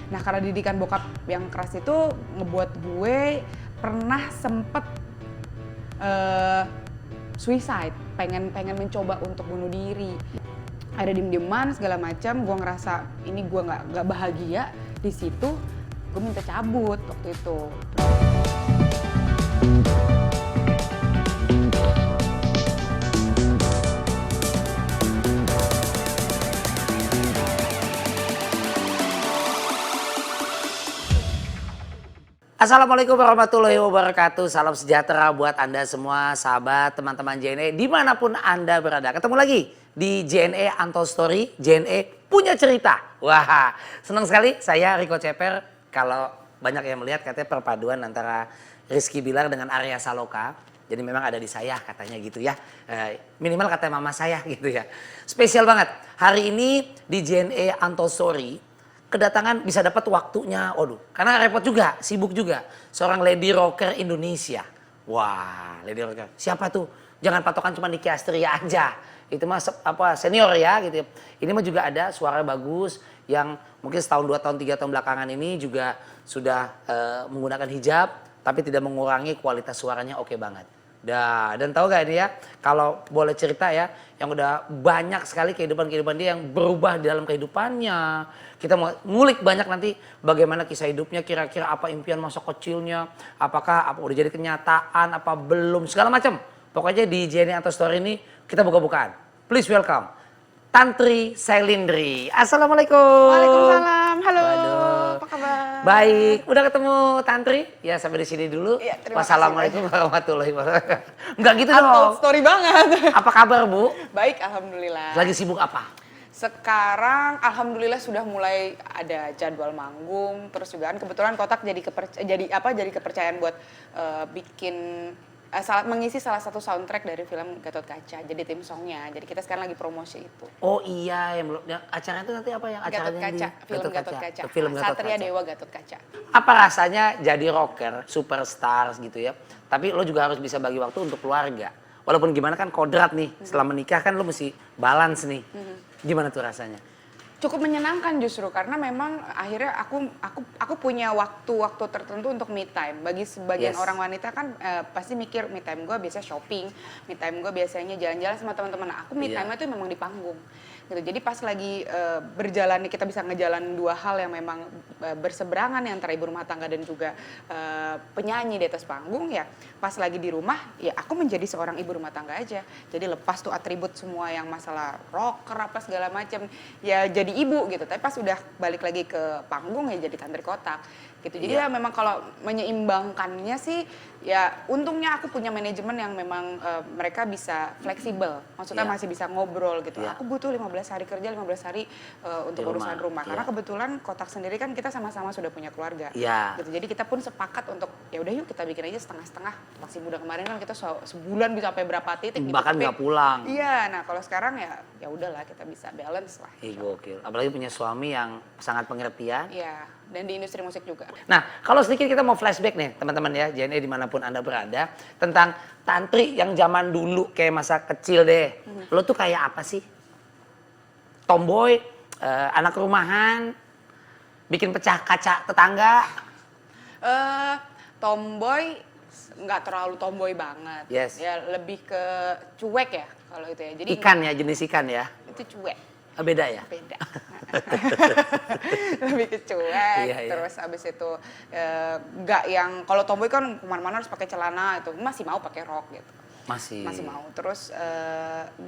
Nah karena didikan bokap yang keras itu ngebuat gue pernah sempet suicide, pengen mencoba untuk bunuh diri. Ada diem-dieman segala macam, gue ngerasa ini gue nggak bahagia di situ, gue minta cabut waktu itu. Assalamualaikum warahmatullahi wabarakatuh. Salam sejahtera buat Anda semua, sahabat, teman-teman JNE dimanapun Anda berada. Ketemu lagi di JNE Untold Story, JNE punya cerita. Wah, senang sekali saya Riko Ceper. Kalau banyak yang melihat katanya perpaduan antara Rizky Bilar dengan Arya Saloka. Jadi memang ada di saya katanya gitu ya. Minimal katanya mama saya gitu ya. Spesial banget. Hari ini di JNE Untold Story kedatangan bisa dapat waktunya, waduh, karena repot juga, sibuk juga. Seorang lady rocker Indonesia. Wah, lady rocker. Siapa tuh? Jangan patokan cuma Nicky Astria aja. Itu mah senior ya gitu. Ini mah juga ada suara bagus yang mungkin setahun, 2 tahun, 3 tahun belakangan ini juga sudah menggunakan hijab, tapi tidak mengurangi kualitas suaranya oke banget. Dan tahu gak ini ya, kalau boleh cerita ya, yang udah banyak sekali kehidupan dia yang berubah di dalam kehidupannya. Kita mau ngulik banyak nanti bagaimana kisah hidupnya, kira-kira apa impian masa kecilnya, apakah udah jadi kenyataan, apa belum, segala macam. Pokoknya di JNE Untold Story ini kita buka-bukaan. Please welcome Tantri Sailindri. Assalamualaikum. Waalaikumsalam, halo. Waduh. Apa kabar? Baik, udah ketemu Tantri? Ya sampai di sini dulu. Iya, terima kasih Wassalamualaikum warahmatullahi wabarakatuh. Enggak gitu dong. Untold story banget. Apa kabar Bu? Baik, alhamdulillah. Lagi sibuk apa? Sekarang alhamdulillah sudah mulai ada jadwal manggung, terus juga kan kebetulan Kotak jadi kepercayaan buat bikin mengisi salah satu soundtrack dari film Gatot Kaca, jadi tim songnya. Jadi kita sekarang lagi promosi itu. Oh iya, yang acaranya itu nanti apa yang Gatot acaranya Kaca, film Gatot Kaca. Film Gatot Satria Kaca. Dewa Gatot Kaca. Apa rasanya jadi rocker, superstar gitu ya. Tapi lo juga harus bisa bagi waktu untuk keluarga. Walaupun gimana kan kodrat nih, setelah menikah kan lo mesti balance nih. Gimana tuh rasanya? Cukup menyenangkan justru karena memang akhirnya aku punya waktu-waktu tertentu untuk me time. Bagi sebagian Yes. orang wanita kan pasti mikir me time gue biasa shopping, me time gue biasanya jalan-jalan sama teman-teman. Nah, aku me Iya. time-nya tuh memang di panggung. Gitu. Jadi pas lagi berjalan kita bisa ngejalan dua hal yang memang berseberangan ya, antara ibu rumah tangga dan juga penyanyi di atas panggung ya. Pas lagi di rumah ya aku menjadi seorang ibu rumah tangga aja. Jadi lepas tuh atribut semua yang masalah rocker apa segala macam ya jadi ibu gitu. Tapi pas udah balik lagi ke panggung ya jadi Tantri Kotak gitu. Jadi Iya. ya memang kalau menyeimbangkannya sih ya untungnya aku punya manajemen yang memang mereka bisa fleksibel. Maksudnya Iya. masih bisa ngobrol gitu. Iya. Aku butuh 15 hari kerja, 15 hari untuk Di urusan rumah. Karena iya. kebetulan Kotak sendiri kan kita sama-sama sudah punya keluarga. Iya. Gitu. Jadi kita pun sepakat untuk ya udah yuk kita bikin aja setengah-setengah. Masih muda kemarin kan kita sebulan bisa sampai berapa titik gitu. Bahkan Tapi- nggak pulang. Iya, nah kalau sekarang ya udahlah kita bisa balance lah. Gokil. Apalagi punya suami yang sangat pengertian. Iya, dan di industri musik juga. Nah, kalau sedikit kita mau flashback nih, teman-teman ya, JNE dimanapun Anda berada, tentang Tantri yang zaman dulu kayak masa kecil deh. Lo tuh kayak apa sih? Tomboy, anak rumahan, bikin pecah kaca tetangga. Tomboy nggak terlalu tomboy banget. Yes. Ya lebih ke cuek ya kalau itu ya. Jadi Ikan ya, jenis ikan ya. itu cuek. Beda ya? Beda. Lebih ke cuek, Iya, iya. terus abis itu nggak yang kalau tomboy kan kemana-mana harus pakai celana itu masih mau pakai rok gitu. Masih mau. Terus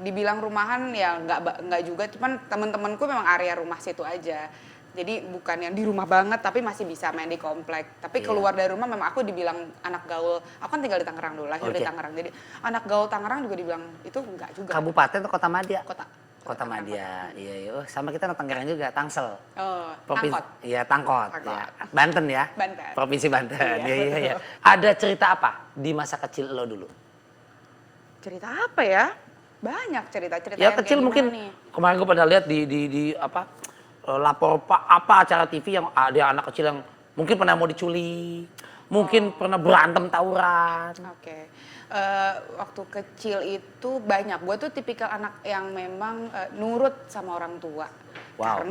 dibilang rumahan ya nggak juga, cuman teman-temanku memang area rumah situ aja. Jadi bukan yang di rumah banget tapi masih bisa main di komplek. Tapi Iya. keluar dari rumah memang aku dibilang anak gaul. Aku kan tinggal di Tangerang dulu, lahir di Oke. Tangerang. Jadi anak gaul Tangerang juga dibilang itu enggak juga. Kabupaten atau Kota Madya? Kota Kota Madya. Iya, iya. Oh, sama kita anak Tangerang juga, Tangsel. Oh, Provinsi. Tangkot. Iya, Tangkot. Tangkot. Ya. Banten ya? Banten. Provinsi Banten. Iya. Iya, iya, iya. Ada cerita apa di masa kecil lo dulu? Cerita apa ya? Banyak cerita-cerita Ya yang kecil kayak mungkin gimana nih? kemarin gue pernah lihat di apa lapor apa acara TV yang ada anak kecil yang mungkin pernah mau diculik, Mungkin pernah berantem tawuran. Oke. Waktu kecil itu banyak. Gue tuh tipikal anak yang memang nurut sama orang tua. Wow.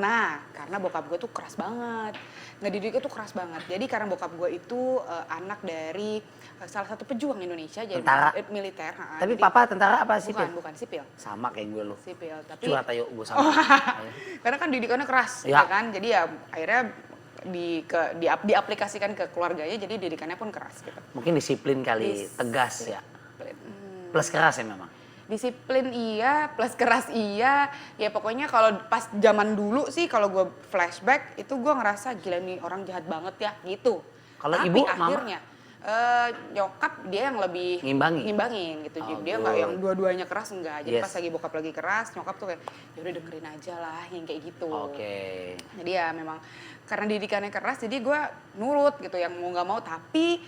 Karena bokap gue tuh keras banget. Ngedidiknya tuh keras banget. Jadi karena bokap gue itu anak dari salah satu pejuang Indonesia, jadi Tentara? militer. Tapi Jadi, papa tentara apa sipil? bukan sipil. Sama kayak gue lo. Sipil, tapi Curhat ayo gue sama. Ayo. karena kan didikannya keras, Ya. ya kan. Jadi ya akhirnya diaplikasikan ke keluarganya, jadi didikannya pun keras gitu. Mungkin disiplin kali, tegas ya. Plus keras ya memang. Disiplin iya, plus keras iya. Ya pokoknya kalau pas zaman dulu sih, kalau gue flashback itu gue ngerasa gila nih orang jahat banget ya gitu. Kalau Tapi ibu, mama? akhirnya nyokap dia yang lebih ngimbangin gitu. Oh, Dia nggak good. yang dua-duanya keras, enggak. Jadi Yes. pas lagi bokap lagi keras, nyokap tuh kayak ya udah dengerin aja lah yang kayak gitu. Oke. Jadi ya memang karena didikannya keras, jadi gue nurut gitu, yang mau nggak mau. Tapi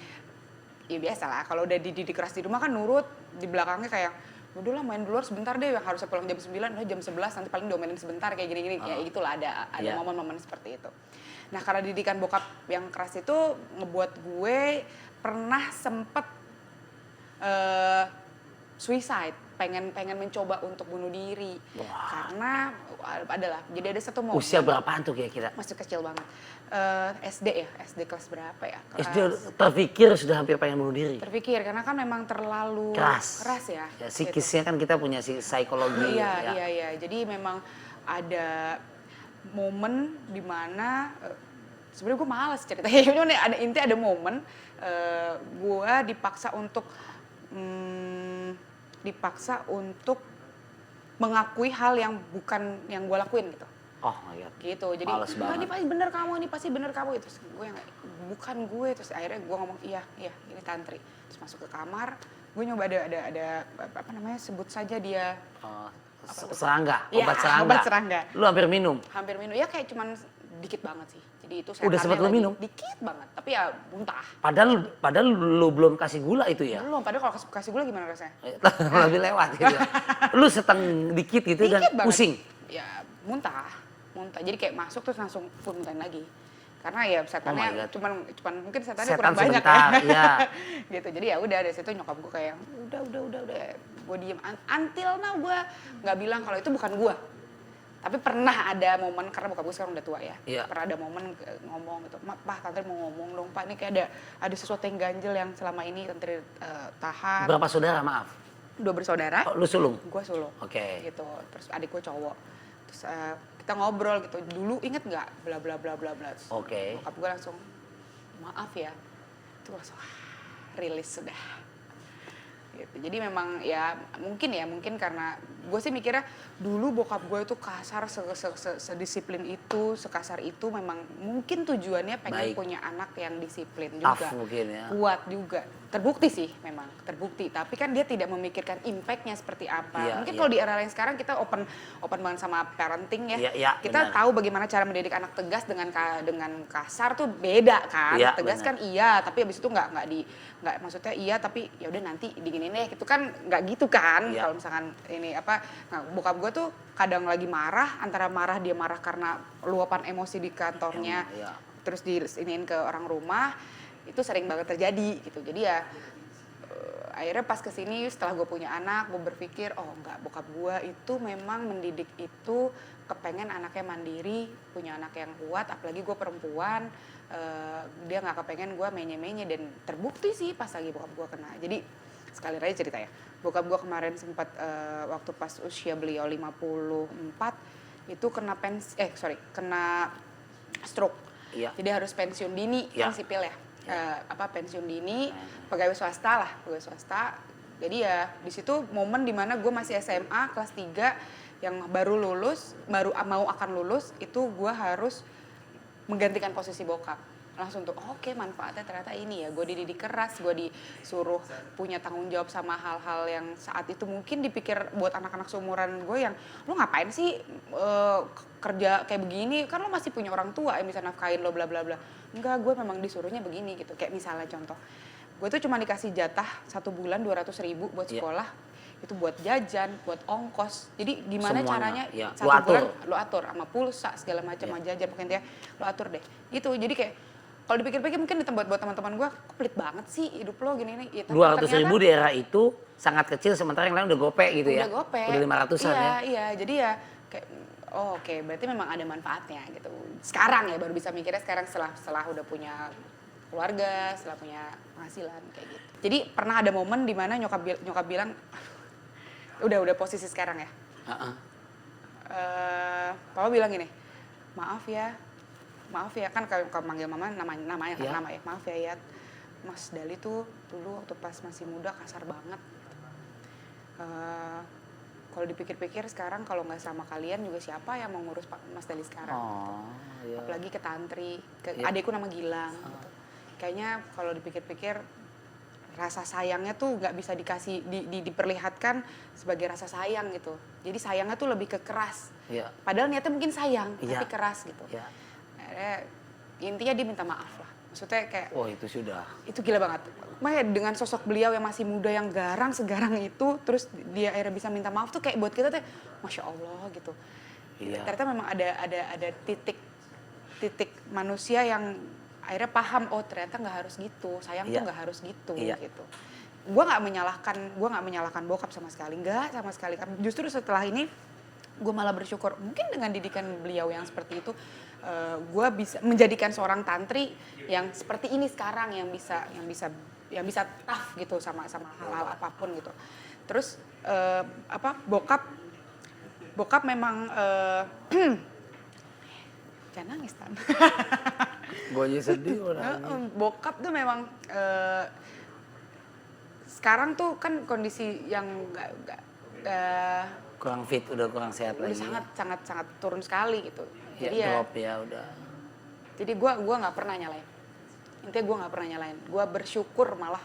ya biasa lah, kalau udah dididik keras di rumah kan nurut, di belakangnya kayak udah lah main di luar sebentar deh, yang harusnya pulang jam 9, udah jam 11 nanti paling diomelin sebentar kayak gini-gini. Ya itulah ada Iya. momen-momen seperti itu. Nah karena didikan bokap yang keras itu ngebuat gue pernah sempet suicide, pengen mencoba untuk bunuh diri. Karena adalah, jadi ada satu momen. Usia berapaan tuh kira-kira? Masih kecil banget. SD ya, SD kelas berapa ya? SD terpikir sudah hampir pengen bunuh diri. Terpikir, karena kan memang terlalu Keras ya. Ya, psikisnya kan kita punya psikologi. Iya, ya. iya. Jadi memang ada momen di mana sebenarnya gue malas ceritanya. Cuma ada momen gue dipaksa untuk mengakui hal yang bukan yang gue lakuin gitu. Oh my God. Gitu. Jadi Males banget. ini pasti bener kamu. Terus gue yang bukan gue. Terus akhirnya gue ngomong iya ini tantri. Terus masuk ke kamar, gue nyoba ada apa namanya, sebut saja dia Serangga, ya, obat serangga. obat serangga. Lu hampir minum? Hampir minum, ya kayak cuman dikit banget sih. Jadi itu Udah sempet lu minum? Dikit banget, tapi ya muntah. Padahal lu belum kasih gula itu ya? Belum, padahal kalau kasih gula gimana rasanya? Lebih lewat gitu. Lu seteng dikit gitu dan Dikit banget. pusing. Ya muntah. Jadi kayak masuk terus langsung full muntahin lagi. Karena ya Oh my setannya God. cuman mungkin setannya Setan kurang banyak sebentar, ya. iya. Gitu. Jadi ya udah dari situ nyokap gue kayak udah. Gue diem. Until now gue nggak bilang kalau itu bukan gue. Tapi pernah ada momen, karena bokap gue sekarang udah tua ya. Iya. Pernah ada momen ngomong gitu, Pak Tante mau ngomong dong Pak, ini kayak ada sesuatu yang ganjel yang selama ini Tante tahan. Berapa saudara maaf? 2 bersaudara. Oh, lu sulung? Gue sulung. Oke. Gitu. Terus adik gue cowok. Terus kita ngobrol gitu. Dulu inget nggak? Bla bla bla bla bla. Terus Oke. bokap gue langsung maaf ya. Itu langsung rilis sudah. Gitu. Jadi memang ya mungkin karena gue sih mikirnya dulu bokap gue itu kasar sedisiplin itu, sekasar itu, memang mungkin tujuannya pengen Baik. punya anak yang disiplin Tough juga. mungkin ya. Kuat juga. Terbukti sih memang, terbukti. Tapi kan dia tidak memikirkan impact-nya seperti apa. Iya, Mungkin iya. kalau di era yang sekarang kita open banget sama parenting ya. Iya, Kita benar. tahu bagaimana cara mendidik anak tegas dengan kasar tuh beda kan. Iya, Tegas benar. kan iya, tapi habis itu nggak maksudnya iya tapi ya udah nanti diginiin deh. Itu kan nggak gitu kan. Iya. Kalau misalkan ini nah, bokap gue tuh kadang lagi marah, antara dia marah karena luapan emosi di kantornya. Iya. Terus diiniin ke orang rumah, itu sering banget terjadi gitu. Jadi ya akhirnya pas kesini setelah gue punya anak, gue berpikir oh enggak, bokap gue itu memang mendidik itu kepengen anaknya mandiri, punya anak yang kuat, apalagi gue perempuan, dia nggak kepengen gue menye-menye, dan terbukti sih pas lagi bokap gue kena. Jadi sekali aja cerita ya, bokap gue kemarin sempat waktu pas usia beliau 54 itu kena stroke. Iya. Jadi harus pensiun dini, Iya. kan sipil ya. Pensiun dini, pegawai swasta. Jadi ya di situ momen dimana gue masih SMA kelas 3 yang baru akan lulus, itu gue harus menggantikan posisi bokap. Langsung tuh oke, manfaatnya ternyata ini ya, gue dididik keras, gue disuruh punya tanggung jawab sama hal-hal yang saat itu mungkin dipikir buat anak-anak seumuran gue yang lu ngapain sih kerja kayak begini, kan lu masih punya orang tua yang bisa nafkahin lo bla bla bla. Enggak, gue memang disuruhnya begini gitu. Kayak misalnya contoh, gue tuh cuma dikasih jatah 1 bulan 200.000 buat sekolah. Itu buat jajan, buat ongkos. Jadi gimana Semuanya, caranya ya. 1 bulan lo atur sama pulsa segala macam, sama jajan, pokoknya lo atur deh. Gitu. Jadi kayak Kalau dipikir-pikir mungkin buat teman-teman gue, kok pelit banget sih hidup lo gini nih. Ya, tapi 200.000 di era itu sangat kecil, sementara yang lain udah gope gitu ya. udah gope. Udah 500-an ya. Iya, jadi ya kayak oh oke, berarti memang ada manfaatnya gitu. Sekarang ya baru bisa mikirnya sekarang setelah udah punya keluarga, setelah punya penghasilan kayak gitu. Jadi pernah ada momen di mana nyokap bilang udah posisi sekarang ya. Papa bilang gini, maaf ya kan kalau manggil mama namanya kan nama ya, maaf ya Yat, Mas Dali tuh dulu waktu pas masih muda kasar banget. Kalau dipikir-pikir sekarang kalau nggak sama kalian juga siapa yang mau ngurus Mas Dali sekarang? Gitu. Apalagi ke tantri, adekku nama Gilang. Gitu. Kayaknya kalau dipikir-pikir rasa sayangnya tuh nggak bisa dikasih diperlihatkan sebagai rasa sayang gitu. Jadi sayangnya tuh lebih ke keras. Padahal niatnya mungkin sayang tapi keras gitu. Intinya dia minta maaf lah. Maksudnya kayak itu sudah. Itu gila banget. Makanya dengan sosok beliau yang masih muda yang segarang itu terus dia akhirnya bisa minta maaf tuh kayak buat kita tuh Masya Allah gitu. Ternyata memang ada titik manusia yang akhirnya paham ternyata nggak harus gitu, sayang tuh nggak harus gitu gitu. Gue nggak menyalahkan bokap sama sekali, nggak sama sekali. Justru setelah ini gue malah bersyukur mungkin dengan didikan beliau yang seperti itu, gue bisa menjadikan seorang tantri yang seperti ini sekarang, yang bisa tough gitu sama hal-hal apapun gitu. Terus bokap memang jangan nangis Tan. Gue aja sedih orang. Bokap tuh memang sekarang tuh kan kondisi yang nggak kurang fit, udah kurang sehat lagi. Udah sangat turun sekali gitu. Jadi drop ya udah. Jadi gue nggak pernah nyalain. Intinya gue nggak pernah nyalain. Gue bersyukur malah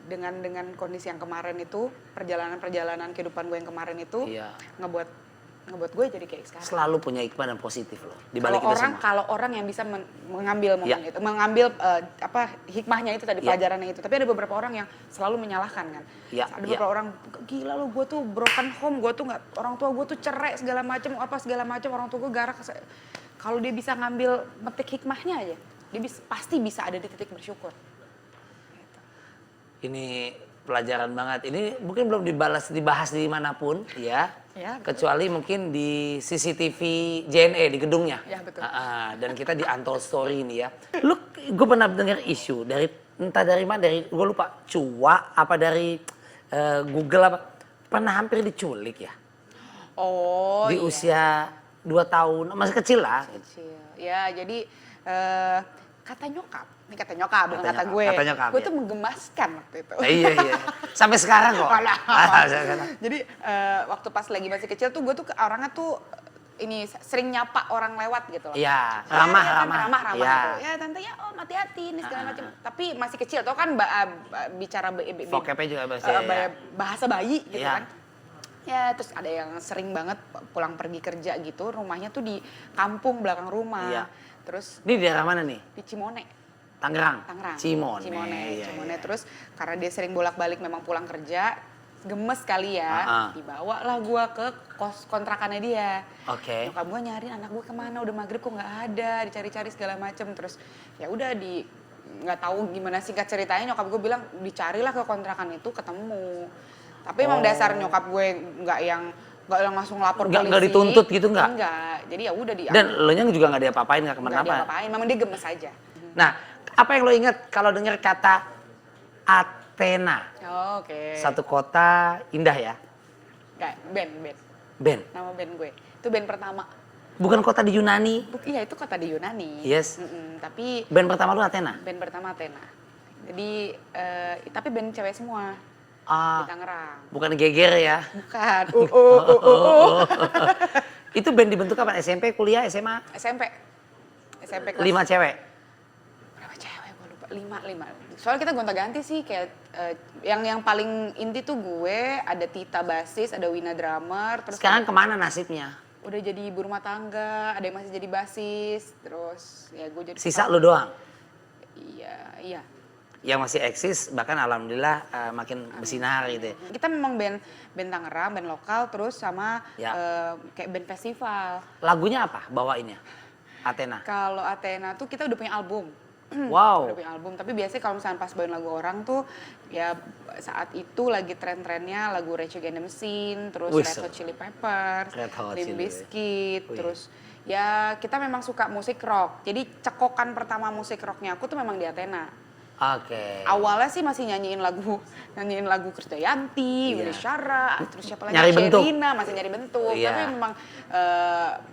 dengan kondisi yang kemarin itu, perjalanan kehidupan gue yang kemarin itu ngebuat gue jadi kayak sekarang. Selalu punya hikmah dan positif loh di balik itu semua. Kalau orang yang bisa mengambil momen itu, mengambil hikmahnya itu tadi, pelajarannya itu. Tapi ada beberapa orang yang selalu menyalahkan kan. Ada beberapa orang, gila lu, gue tuh broken home, gue tuh nggak, orang tua gue tuh cerai segala macam, orang tua gue garak. Kalau dia bisa ngambil metik hikmahnya aja, dia pasti bisa ada di titik bersyukur. Gitu. Ini pelajaran banget. Ini mungkin belum dibahas dimanapun ya. Kecuali mungkin di CCTV JNE di gedungnya. Ya betul. Dan kita di Untold Story ini ya. Gue pernah dengar isu entah dari mana, gue lupa, Cua apa dari Google apa, pernah hampir diculik ya. Di usia 2 tahun, masih kecil lah. Kecil. Ya jadi kata nyokap, bukan kata gue. Gue tuh menggemaskan waktu itu. Iya. Sampai sekarang kok. Jadi waktu pas lagi masih kecil tuh gue tuh orangnya tuh ini sering nyapa orang lewat gitu loh. Iya, ramah. Gitu. Ya tante ya hati-hati ini segala macam. Tapi masih kecil tuh kan bicara vocabnya juga bahasa bayi gitu kan. Ya terus ada yang sering banget pulang pergi kerja gitu, rumahnya tuh di kampung belakang rumah. Terus ini di daerah mana nih? Di Cimone. Tangerang. Cimone. Terus karena dia sering bolak-balik memang pulang kerja, gemes kali ya, dibawa lah gue ke kontrakannya dia. Nyokap gue nyariin anak gue kemana, udah maghrib kok nggak ada, dicari-cari segala macem. Terus ya udah nggak tahu gimana singkat ceritanya, nyokap gue bilang dicarilah ke kontrakan itu, ketemu. Tapi emang dasar nyokap gue nggak yang langsung lapor polisi. Nggak dituntut gitu nggak? Enggak, jadi ya udah Dan lo nya juga nggak diapa-apain, nggak kenapa-napa? Nggak diapa-apain, memang dia gemes aja. Nah, apa yang lo ingat kalau dengar kata Athena? Satu kota indah ya? Nggak, Band? Nama band gue, itu band pertama. Bukan kota di Yunani? Iya, itu kota di Yunani. Yes. Tapi band pertama lu Athena? Band pertama Athena. Jadi, tapi band cewek semua. Di Tangerang. Bukan geger ya? Bukan. Itu band dibentuk kapan? SMP, kuliah, SMA? SMP kelas. 5 cewek? Berapa cewek? Gue lupa. 5. Soalnya kita gonta-ganti sih. Kayak yang paling inti tuh gue, ada Tita basis, ada Wina drummer. Terus sekarang kemana nasibnya? Udah jadi ibu rumah tangga, ada yang masih jadi basis. Terus ya gue jadi... Sisa lu doang? Iya. Yang masih eksis, bahkan alhamdulillah makin bersinar gitu ya. Kita memang band Tangerang, band lokal, terus sama kayak band festival. Lagunya apa bawainnya? Athena? Kalau Athena tuh kita udah punya album. Wow. Udah punya album, tapi biasanya kalau misalnya pas bawain lagu orang tuh ya saat itu lagi tren-trennya lagu Rage Against the Machine, terus Wih, Red Hot Chili Peppers, Red Hot Limp Chili. Bizkit, Wih. terus ya kita memang suka musik rock. Jadi cekokan pertama musik rocknya aku tuh memang di Athena. Oke. Awalnya sih masih nyanyiin lagu Krisdayanti, Iya. Yuni Syara, terus siapa lagi? Nyari bentuk. Sherina, masih nyari bentuk. Iya. Tapi memang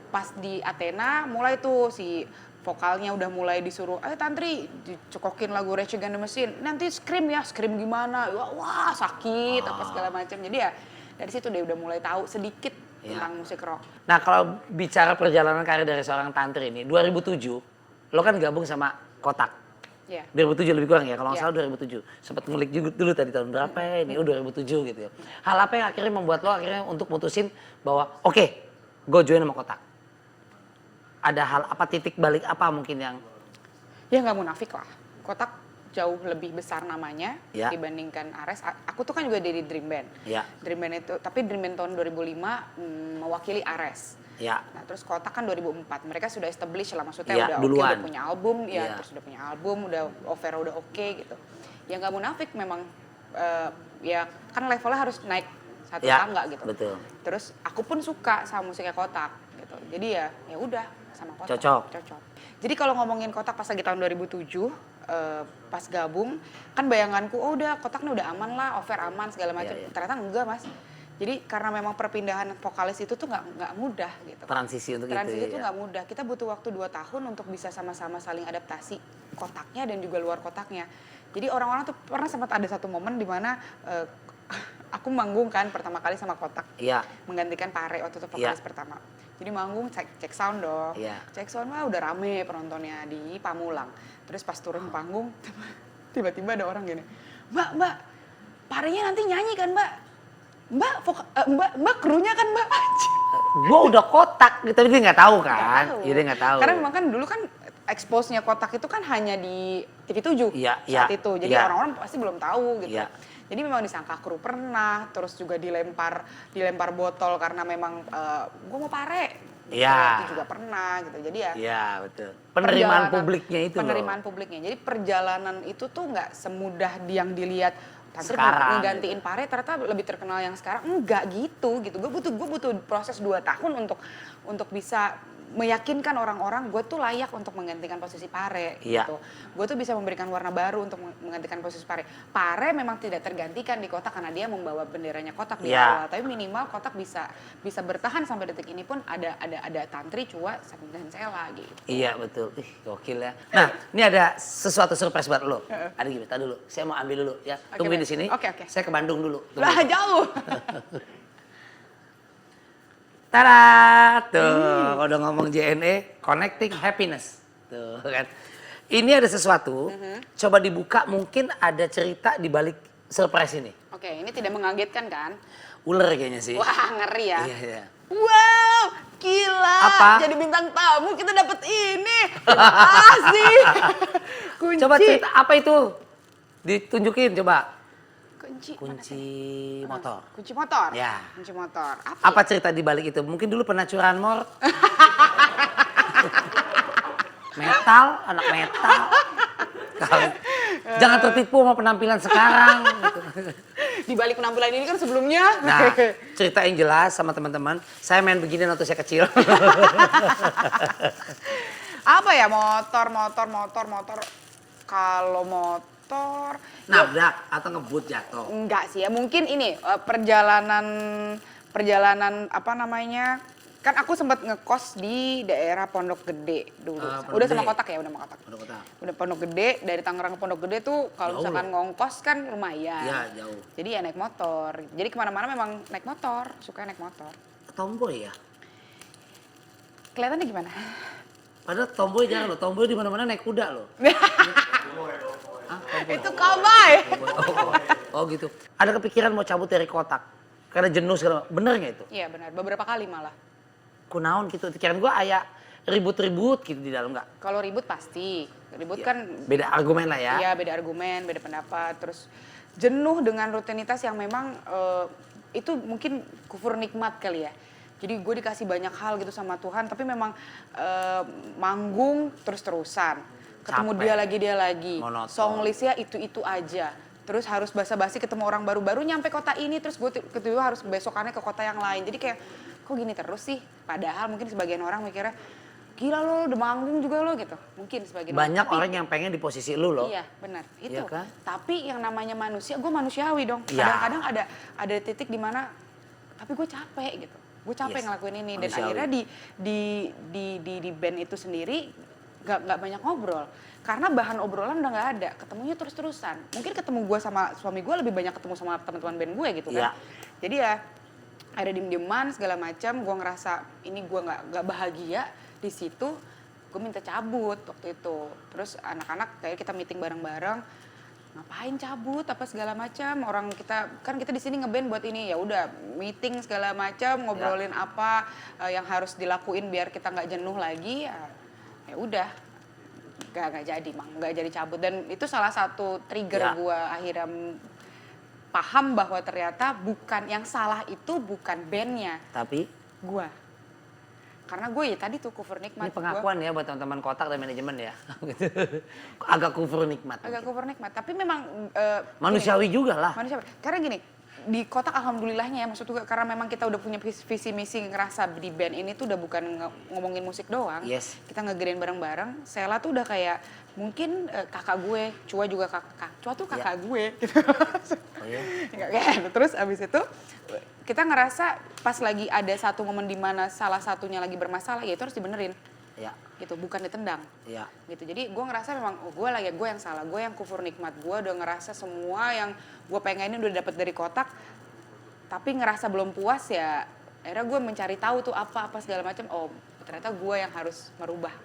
pas di Athena mulai tuh si vokalnya udah mulai disuruh, ayo Tantri dicokokin lagu Rage Against the Machine. Nanti scream ya, scream gimana? Wah sakit apa segala macam. Jadi ya dari situ dia udah mulai tahu sedikit Iya. tentang musik rock. Nah kalau bicara perjalanan karir dari seorang Tantri ini, 2007 lo kan gabung sama Kotak. Ya. 2007 lebih kurang ya, kalau nggak Iya. salah 2007. Sempat ngulik juga dulu tadi tahun berapa ya ini, 2007 gitu ya. Hal apa yang akhirnya membuat lo akhirnya untuk mutusin bahwa oke, gue join sama Kotak. Ada hal apa, titik balik apa mungkin yang Ya nggak munafik lah. Kotak jauh lebih besar namanya Ya. dibandingkan Ares. Aku tuh kan juga dari Dream Band. Ya. Dream Band itu, tapi Dream Band tahun 2005 mewakili Ares. ya Nah terus Kotak kan 2004, mereka sudah establish lah, maksudnya Ya, udah duluan. udah punya album, ya Ya. terus udah punya album, udah Overa udah oke gitu. Ya nggak munafik memang, ya kan levelnya harus naik satu Ya, tangga gitu. betul. Terus aku pun suka sama musiknya Kotak gitu. Jadi ya udah sama Kotak. Cocok. Jadi kalau ngomongin Kotak pas lagi tahun 2007 pas gabung kan bayanganku oh udah Kotak nih udah aman lah, Over aman segala macam. Iya. Ternyata enggak, Mas. Jadi karena memang perpindahan vokalis itu tuh nggak mudah gitu. transisi untuk Transisi itu itu ya. nggak mudah. Kita butuh waktu 2 tahun untuk bisa sama-sama saling adaptasi kotaknya dan juga luar kotaknya. Jadi orang-orang tuh pernah sempat ada satu momen di mana aku manggung kan pertama kali sama Kotak. Iya. Menggantikan Pare waktu itu vokalis pertama. Jadi manggung cek sound dong. Iya. Cek sound wah udah rame penontonnya di Pamulang. Terus pas turun panggung tiba-tiba ada orang gini. Mbak, Parenya nanti nyanyi kan, Mbak? Mbak krunya kan, Mbak? Gue udah Kotak gitu, tapi dia nggak tahu kan. Nggak tahu. Iya, dia nggak tahu. Karena memang kan dulu kan expose-nya Kotak itu kan hanya di TV7 Iya, saat iya, itu. Jadi iya. orang-orang pasti belum tahu gitu. Iya. Jadi memang disangka kru pernah, terus juga dilempar botol karena memang gue mau Pare. Gitu. Iya. Itu juga pernah gitu. Jadi ya Iya, betul. Penerimaan publiknya itu penerimaan loh. publiknya. Jadi perjalanan itu tuh nggak semudah yang dilihat. Tantri Sekarang, ngegantiin Pare ternyata lebih terkenal yang sekarang enggak gitu. Gue butuh proses 2 tahun untuk bisa meyakinkan orang-orang gue tuh layak untuk menggantikan posisi Pare Iya. gitu. Gue tuh bisa memberikan warna baru untuk menggantikan posisi Pare. Pare memang tidak tergantikan di Kotak karena dia membawa benderanya Kotak di Iya. awal. Tapi minimal Kotak bisa bertahan sampai detik ini pun ada Tantri, Cua, dan Sela gitu. Iya, betul. Ih, gokil ya. Nah, ini ada sesuatu surprise buat lo. Ada gini, tar dulu. Saya mau ambil dulu ya. Oke, Tungguin baik. di sini. Oke. Saya ke Bandung dulu. Tunggu. Lah jauh. Tada! Tuh, udah ngomong JNE, Connecting Happiness. Tuh kan. Ini ada sesuatu, coba dibuka, mungkin ada cerita di balik surprise ini. Oke, ini tidak mengagetkan kan? Ular kayaknya sih. Wah, ngeri ya. Iya, iya. Wow, gila. Apa? Jadi bintang tamu kita dapat ini. Terima kasih. Kunci. Coba cerita, apa itu? Ditunjukin coba. Kunci. Kunci motor. Kunci motor. Ya. Kunci motor. Apa cerita di balik itu? Mungkin dulu pernah curanmor. Metal, anak metal. Jangan tertipu sama penampilan sekarang. gitu. Di balik penampilan ini kan sebelumnya. Nah, cerita yang jelas sama teman-teman. Saya main begini waktu saya kecil. Apa ya motor. Kalau motor. Nabrak atau ngebut jatuh. Enggak sih ya, mungkin ini perjalanan apa namanya, kan aku sempat ngekos di daerah Pondok Gede dulu. Pondok Udah sama Gede. Kotak ya, udah sama Kotak. Pondok Kotak. Udah Pondok Gede, dari Tangerang ke Pondok Gede tuh kalau Jauh misalkan loh. ngongkos kan lumayan. Iya, jauh. Jadi ya naik motor. Jadi kemana-mana memang naik motor, suka naik motor. Tomboy ya? Kelihatannya gimana? Padahal tomboy jangan loh, tomboy di mana-mana naik kuda loh. Hah, tomboy? Itu cowboy. Oh gitu. Ada kepikiran mau cabut dari Kotak? Karena jenuh segala macam. Bener nggak itu? Iya benar, beberapa kali malah. Kunaon gitu. Pikiran gua aya ribut-ribut gitu di dalam nggak? Kalau ribut pasti. Ribut Ya, kan beda argumen lah ya. Iya, beda argumen, beda pendapat, terus jenuh dengan rutinitas yang memang itu mungkin kufur nikmat kali ya. Jadi gue dikasih banyak hal gitu sama Tuhan, tapi memang manggung terus-terusan. Ketemu Capek. dia lagi. Monoton. Song listnya itu aja. Terus harus basa-basi ketemu orang baru nyampe kota ini, terus gue tiba-tiba harus besokannya ke kota yang lain. Jadi kayak, kok gini terus sih? Padahal mungkin sebagian orang mikirnya, gila lo udah manggung juga lo gitu. Mungkin sebagian Banyak Tapi, orang yang pengen di posisi lu loh. iya benar, itu. Iya kan? Tapi yang namanya manusia, gue manusiawi dong. Iya. Kadang-kadang ada titik di mana, tapi gue capek gitu. Gue capek Yes. ngelakuin ini. Dan Manusiawi. akhirnya di band itu sendiri, gak banyak ngobrol. Karena bahan obrolan udah gak ada, ketemunya terus-terusan. Mungkin ketemu gue sama suami gue lebih banyak ketemu sama teman-teman band gue gitu kan. Iya. Jadi ya ada diem-dieman segala macam, gue ngerasa ini gue gak bahagia di situ. Gue minta cabut waktu itu. Terus anak-anak kayak kita meeting bareng-bareng, ngapain cabut apa segala macam, orang kita di sini ngeband buat ini, ya udah meeting segala macam, ngobrolin apa yang harus dilakuin biar kita nggak jenuh lagi, ya udah nggak jadi cabut. Dan itu salah satu trigger gue akhirnya paham bahwa ternyata bukan yang salah itu bukan bandnya, Tapi gue. Karena gue ya tadi tuh kufur nikmat. ini pengakuan ya buat teman-teman kotak dan manajemen ya. Agak kufur nikmat. Agak kufur nikmat, tapi memang Manusiawi juga lah. manusia. Karena gini, di kotak alhamdulillahnya ya, maksud gue karena memang kita udah punya visi misi ngerasa di band ini tuh udah bukan ngomongin musik doang. Yes. Kita ngegedein bareng-bareng. Sela tuh udah kayak mungkin kakak gue, Cua juga Cua tuh kakak gue gitu. Oh iya. Terus abis itu kita ngerasa pas lagi ada satu momen di mana salah satunya lagi bermasalah, ya itu harus dibenerin. Ya. Gitu, bukan ditendang. Ya. Gitu. Jadi gue ngerasa memang gue yang salah, gue yang kufur nikmat, gue udah ngerasa semua yang gue pengenin udah dapet dari kotak, tapi ngerasa belum puas ya akhirnya gue mencari tahu tuh apa segala macam. Oh ternyata gue yang harus merubah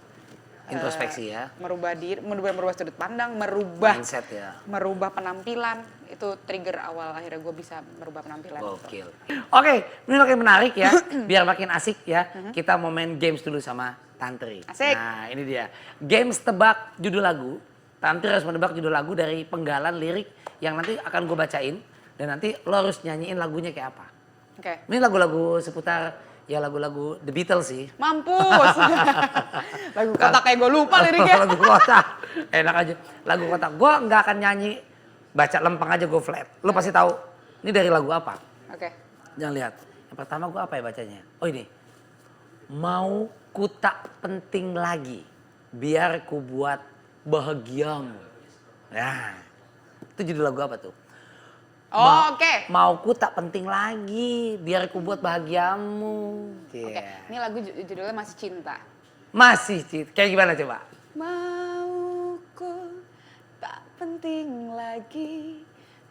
Introspeksi ya. merubah diri, merubah sudut pandang, merubah Mindset ya. merubah penampilan. Itu trigger awal akhirnya gue bisa merubah penampilan. Gokil. Oke, ini makin menarik ya. Biar makin asik ya. Kita mau main games dulu sama Tantri. Asik. Nah ini dia. Games tebak judul lagu. Tantri harus menebak judul lagu dari penggalan lirik yang nanti akan gue bacain. Dan nanti lo harus nyanyiin lagunya kayak apa. Oke. Ini lagu-lagu seputar ya lagu-lagu The Beatles sih. Mampus. Lagu kotak kayak gue lupa liriknya. Lagu kotak. Enak aja. Lagu kotak. Gue nggak akan nyanyi. Baca lempeng aja gue flat. Lo pasti tahu. Ini dari lagu apa? Oke. Jangan lihat. Yang pertama gue apa ya bacanya? Oh ini. Mau ku tak penting lagi. Biar ku buat bahagiamu. Nah. Itu judul lagu apa tuh? Oh, oke. Mau ku tak penting lagi. Biar ku buat bahagiamu. Oke. Ini lagu judulnya Masih Cinta. Masih kayak gimana coba? Mauku tak penting lagi,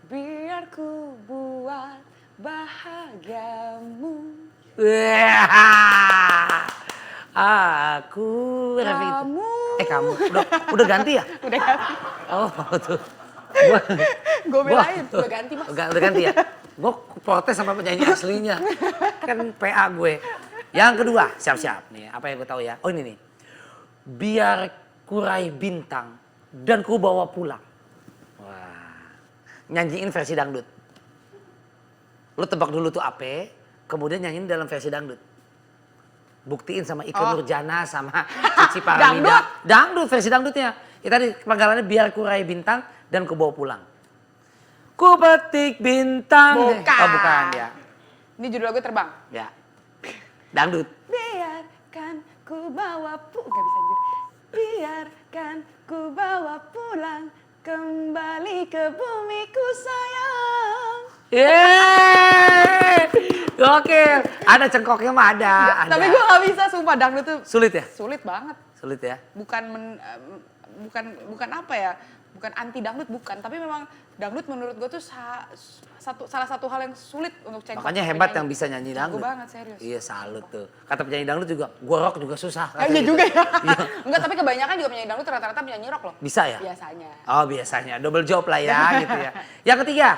biar ku buat bahagiamu. Wah, aku Kamu. kamu udah ganti ya? Udah ganti. Oh tuh. Gue belain, udah ganti mas. Udah ganti ya? Gue protes sama penyanyi aslinya. Kan PA gue. Yang kedua, siap-siap nih. Apa yang gue tahu ya? Oh ini nih. Biar kurai bintang dan ku bawa pulang. Wah. Nyanyiin versi dangdut. Lu tebak dulu tuh apa, kemudian nyanyiin dalam versi dangdut. Buktiin sama Ike Nurjana sama Cici Paramida. Dangdut versi dangdutnya. Ya tadi panggalannya biar kurai bintang dan ku bawa pulang. Ku petik bintang. Bukan. Oh bukan ya. Ini judul lagu Terbang. Ya. Dangdut. Biarkan ku bawa gak bisa anjir. Biarkan ku bawa pulang kembali ke bumiku sayang. Yeay. Gokil. Ada cengkoknya mah ada. Tapi gue gak bisa, sumpah dangdut tuh Sulit ya? sulit banget. Sulit ya? Bukan apa ya, bukan anti dangdut, bukan. Tapi memang dangdut menurut gue tuh salah satu hal yang sulit untuk cengkok. Makanya hebat yang bisa nyanyi Jago dangdut. banget, serius. Iya salut tuh. Kata penyanyi dangdut juga, gua rock juga susah. Iya Gitu. juga ya. Enggak, tapi kebanyakan juga penyanyi dangdut rata-rata penyanyi rock loh. Bisa ya? Biasanya. Oh biasanya, double job lah ya gitu ya. Yang ketiga,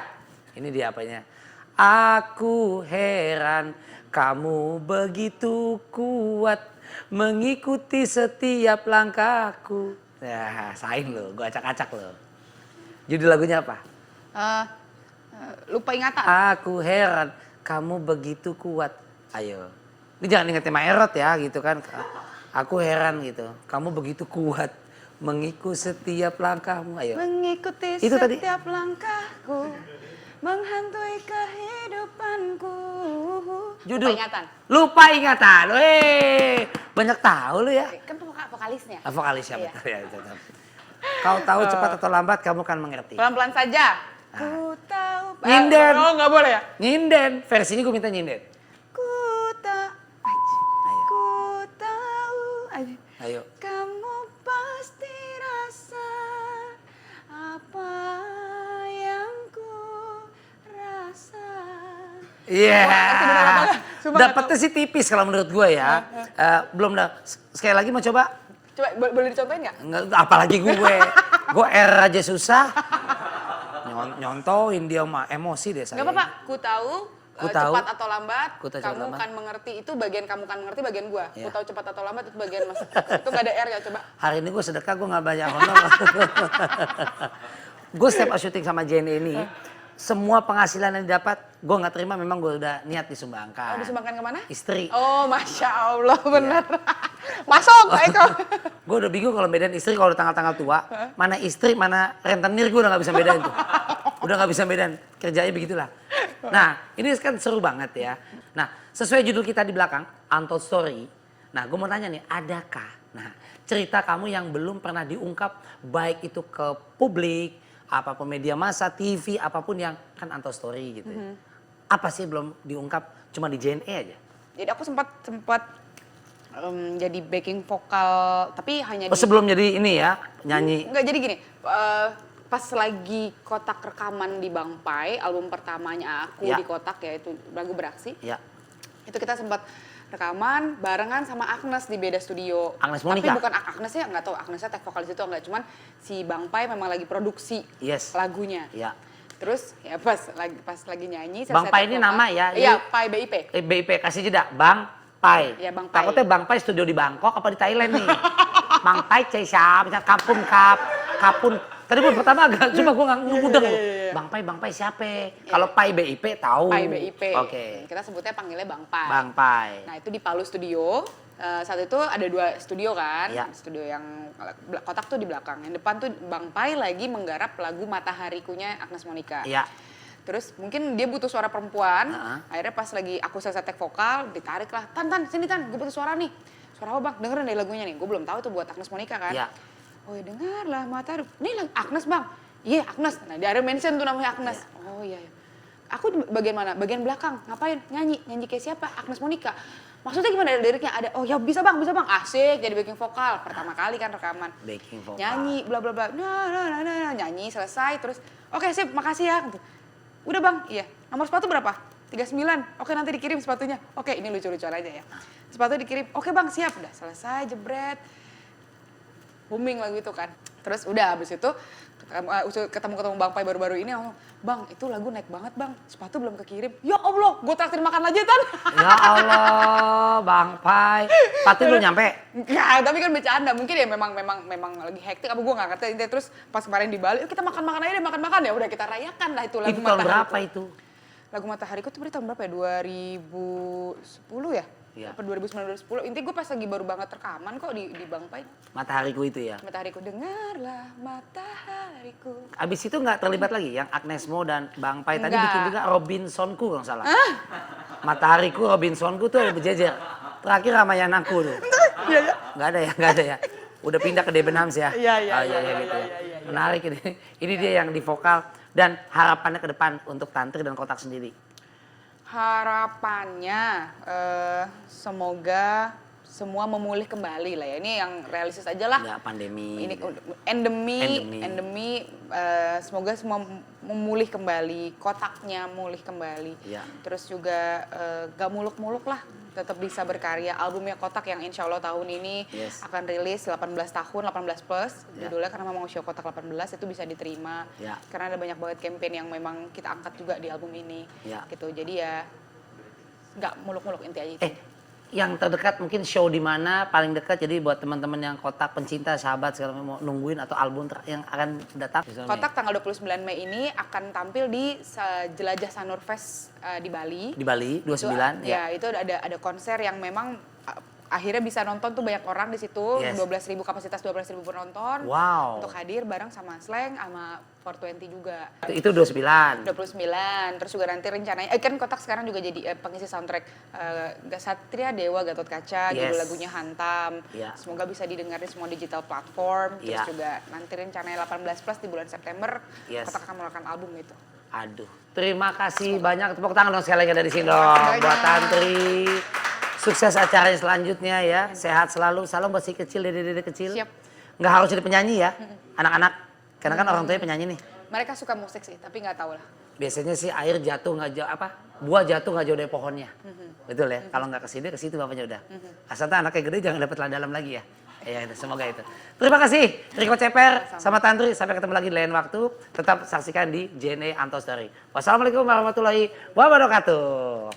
ini dia apanya. Aku heran kamu begitu kuat mengikuti setiap langkahku. Nah, sain lo, gua acak-acak lo. Judul lagunya apa? Lupa ingatan. Aku heran kamu begitu kuat. Ayo. Ini jangan ingetin Maerot ya gitu kan. Aku heran gitu. Kamu begitu kuat mengikuti setiap langkahmu. Ayo. Mengikuti Itu tadi. setiap langkahku, menghantui kehidupanku. Judul. Lupa ingatan. Lupa ingatan. Weh, banyak tahu lu ya. Kan vokalisnya. Vokalis ya Iya. betul ya. Betul. Kau tahu cepat atau lambat kamu akan mengerti. Pelan-pelan saja. Ku tahu. Nyinden. Oh, nggak boleh ya? Nyinden. Versinya gue minta nyinden. Ku tahu. Ayo. Ku tahu. Ayo. Kamu pasti rasa apa yang ku rasa. Iya. Wah, itu bener apa nggak? Sumpah nggak Dapetnya sih tipis kalau menurut gue ya. Belum dah. Sekali lagi mau coba? Coba boleh dicontohin nggak? Enggak, apalagi gue. Gue R aja susah. Nyontohin dia mah emosi deh saya. Nggak apa-apa. Ku tahu. Ku tahu. Cepat atau lambat, Ku tahu cepat kamu lambat. kan mengerti. Itu bagian kamu kan mengerti, bagian gua. Iya. Ku tahu cepat atau lambat itu bagian mas. Itu nggak ada R ya, coba. Hari ini gue sedekah, gue gak banyak honor. Gue setiap syuting sama JNE ini, semua penghasilan yang didapat, gue gak terima, memang gue udah niat disumbangkan. Oh, disumbangkan kemana? Istri. Oh, Masya Allah, bener. Masuk, itu. Gue udah bingung kalau bedain istri kalau udah tanggal-tanggal tua. Mana istri, mana rentenir, gue udah gak bisa bedain tuh. Udah gak bisa bedain, kerjanya begitulah. Nah, ini kan seru banget ya. Nah, sesuai judul kita di belakang, Untold Story. Nah, gue mau tanya nih, adakah cerita kamu yang belum pernah diungkap, baik itu ke publik, apapun media massa, TV, apapun yang kan Untold Story gitu ya. Apa sih belum diungkap, cuma di JNE aja? Jadi aku sempat jadi backing vokal, tapi hanya Oh, sebelum jadi ini ya, nyanyi. Enggak, jadi gini, pas lagi kotak rekaman di Bangpai, album pertamanya aku Ya. di kotak ya, itu lagu Beraksi. Ya. Itu kita sempat rekaman barengan sama Agnes di beda studio. Agnes Tapi Monica? bukan Agnesnya, nggak tahu Agnesnya tag vokal di situ enggak, cuman si Bangpai memang lagi produksi Yes. lagunya. Ya. Terus ya pas lagi nyanyi Bangpai tag ini vokal. nama ya? Iya, Pai BIP. BIP kasih jeda, Bang Pai. Ya, Bang Pai. Takutnya Bang Pai studio di Bangkok apa di Thailand nih? Bang Pai cai siapa? Kapun. Tadi gue pertama agak cuma gue nggak mudeng. Bang Pai siapa? Kalau Pai BIP tahu. Pai BIP. Oke. Kita sebutnya panggilnya Bang Pai. Bang Pai. Nah itu di Palu Studio, saat itu ada 2 studio kan, Ya. studio yang kotak tuh di belakang, yang depan tuh Bang Pai lagi menggarap lagu Matahariku-nya Agnes Monica. Iya. Terus mungkin dia butuh suara perempuan, Heeh. akhirnya pas lagi aku selesai tag vokal, ditarik lah, Tan, sini Tan, gue butuh suara nih. Suara apa bang? Dengerin deh lagunya nih, gue belum tahu tuh buat Agnes Monica kan. Iya. Oh ya dengarlah Matahari, ini lagu Agnes bang. Iya Agnes, nah di area mention tuh namanya Agnes. Oh iya. Aku di bagian mana? Bagian belakang. Ngapain? Nyanyi kayak siapa? Agnes Monica. Maksudnya gimana liriknya? Ada, oh ya bisa bang. Asik jadi backing vokal. Pertama kali kan rekaman. Backing vokal. Nyanyi, bla bla bla. Nah, nyanyi selesai. Terus, oke sip, makasih ya. Udah bang, iya. Nomor sepatu berapa? 39. Oke nanti dikirim sepatunya. Oke ini lucu-lucuan aja ya. Sepatu dikirim. Oke bang siap. Udah selesai jebret. Booming lagu itu kan. Terus udah habis itu ketemu Bang Pai baru-baru ini, bang itu lagu naik banget bang, sepatu belum kekirim. Ya Allah, gue traktir makan aja Tan. Ya Allah, Bang Pai. Pati lu nyampe? Ya, tapi kan bercanda. Mungkin ya memang lagi hektik apa gue nggak ngerti. Terus pas kemarin di Bali, kita makan aja deh, makan ya udah kita rayakan lah itu lagu Itu tahun Matahariku. berapa itu? Lagu Matahariku tuh berarti tahun berapa ya? 2010 ya? Iya. Apa 2009 2010. Intinya gue pas lagi baru banget rekaman kok di Bang Pai. Matahariku itu ya. Matahariku, dengarlah matahariku. Abis itu nggak terlibat lagi yang Agnes Mo dan Bang Pai tadi Nggak. bikin juga Robinsonku kalau nggak salah. Matahariku Robinsonku tuh ada berjejer. Terakhir sama Yanaku tuh. Iya ya. Nggak ada ya. Udah pindah ke Debenhams ya. Iya, Oh, iya, gitu ya. iya. Menarik ini. Ini dia yang di vokal dan harapannya ke depan untuk Tantri dan Kotak sendiri. Harapannya semoga semua memulih kembali lah ya. Ini yang realistis aja lah. Ya pandemi. Ini gitu. endemi, semoga semua memulih kembali, kotaknya mulih kembali. Ya. Terus juga gak muluk-muluk lah, tetap bisa berkarya. Albumnya Kotak yang insya Allah tahun ini Yes. akan rilis 18 tahun, 18 plus. Ya. Judulnya karena memang usia Kotak 18 itu bisa diterima. Ya. Karena ada banyak banget campaign yang memang kita angkat juga di album ini. Ya. Gitu, jadi ya gak muluk-muluk inti aja itu. yang terdekat mungkin show di mana paling dekat, jadi buat teman-teman yang Kotak pencinta sahabat segala macam mau nungguin atau album yang akan datang. Kotak tanggal 29 Mei ini akan tampil di Jelajah Sanur Fest di Bali. Di Bali 29 ya. Itu ada konser yang memang akhirnya bisa nonton tuh banyak orang di situ. Yes. 12.000 kapasitas 12.000 penonton. Wow. Untuk hadir bareng sama Slang sama 420 juga. Itu 29. 29. Terus juga nanti rencananya kan Kotak sekarang juga jadi pengisi soundtrack Satria Dewa Gatot Kaca, judul lagunya Hantam. Yeah. Semoga bisa didengar di semua digital platform. Terus Yeah. juga nanti rencananya 18 plus di bulan September Yes. Kotak akan mengeluarkan album itu. Aduh, terima kasih banyak. Tepuk tangan dong sekali lagi dari sini dong buat Tantri. Sukses acaranya selanjutnya ya. Sehat selalu. Salam buat si kecil, dede-dede kecil. Siap. Nggak harus jadi penyanyi ya, anak-anak. Karena kan orang tuanya penyanyi nih. Mereka suka musik sih, tapi nggak tahu lah. Biasanya sih air jatuh nggak jauh buah jatuh nggak jauh dari pohonnya. Betul ya. Kalau nggak ke situ bapaknya udah. Asal tuh anaknya gede jangan dapat dalam lagi ya. Ya, semoga itu. Terima kasih Riko Ceper sama Tantri. Sampai ketemu lagi di lain waktu. Tetap saksikan di JNE Anto Story. Wassalamualaikum warahmatullahi wabarakatuh.